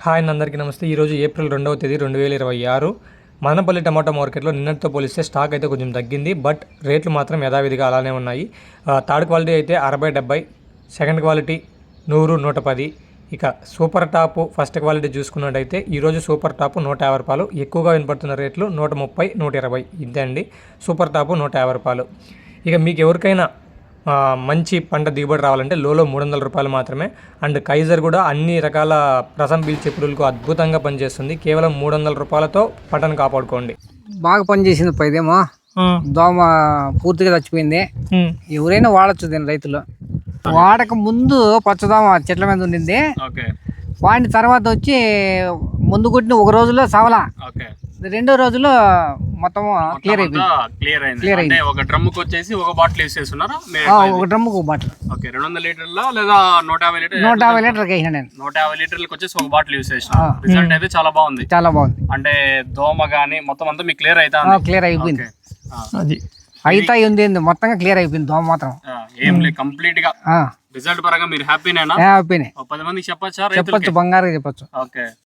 Hi అందరికీ నమస్తే. ఈరోజు ఏప్రిల్ 2వ తేదీ 2026 మదనపల్లి టమాటో మార్కెట్లో నిన్నటితో పోలిస్తే స్టాక్ అయితే కొంచెం తగ్గింది. బట్ రేట్లు మాత్రం యథావిధిగా అలానే ఉన్నాయి. థర్డ్ క్వాలిటీ అయితే 60-70, సెకండ్ క్వాలిటీ 100-110. ఇక సూపర్ టాప్ ఫస్ట్ క్వాలిటీ చూసుకున్నట్టయితే ఈరోజు సూపర్ టాప్ 150 రూపాయలు. ఎక్కువగా వినపడుతున్న రేట్లు 130-120. ఇంతే అండి. సూపర్ టాప్ 150 రూపాయలు. ఇక మీకు ఎవరికైనా మంచి పంట దిగుబడి రావాలంటే లోలో 300 రూపాయలు మాత్రమే. అండ్ కైజర్ కూడా అన్ని రకాల రసం పీల్చే పురుగులకు అద్భుతంగా పనిచేస్తుంది. కేవలం 300 రూపాయలతో పంటను కాపాడుకోండి. బాగా పనిచేసింది ఇదేమో దోమ పూర్తిగా చచ్చిపోయింది. ఎవరైనా వాడచ్చు దీని రైతులు. వాడక ముందు పచ్చదోమ చెట్ల మీద ఉండింది. వాడిన తర్వాత వచ్చి ముందు కొట్టిన ఒక రోజులో సవలా, రెండో రోజులో మొత్తం క్లియర్ అయిపోయింది. ఒక డ్రమ్ముకి వచ్చేసి ఒక బాటిల్ యూస్ చేస్తున్నారా? ఒక డ్రమ్ముకు ఒక బాటిల్. 200 లీటర్ల లేదా 150 లీటర్? 150 లీటర్కి వేసిన నేను. 150 లీటర్లకు వచ్చేసి ఒక బాటిల్ యూస్ చేసిన. రిజల్ట్ అయితే చాలా బాగుంది. అంటే దోమ గానీ మొత్తం అంతా మీకు క్లియర్ అయితే క్లియర్ అయిపోయింది. అది అయితే ఉంది మొత్తంగా క్లియర్ అయిపోయింది. దోమ మాత్రం ఏం లేదు, కంప్లీట్ గా రిజల్ట్ పరంగా మీరు హ్యాపీనేనా? 10 మందికి చెప్పొచ్చా? చెప్పొచ్చు, బంగారుగా చెప్పొచ్చు. ఓకే.